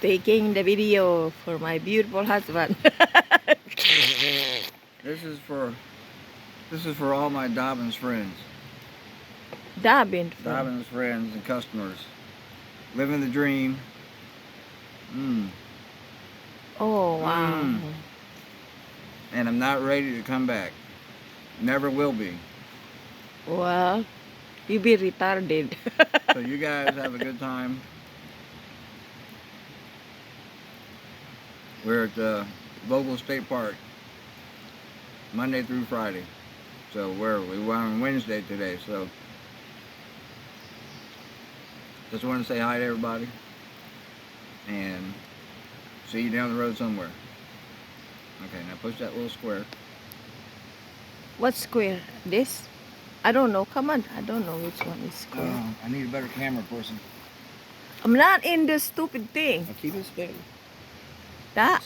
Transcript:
taking the video for my beautiful husband. This is for all my Dobbins friends. Dobbins. Dobbins friends and customers. Living the dream. Oh, wow. And I'm not ready to come back. Never will be. Well, you be retarded. So you guys have a good time. We're at Vogel State Park, Monday through Friday. So we were on Wednesday today. So just want to say hi to everybody and see you down the road somewhere. Okay, now push that little square. What square? This? I don't know. Come on. I don't know which one is square. I need a better camera person. I'm not in the stupid thing. I'll keep it steady. That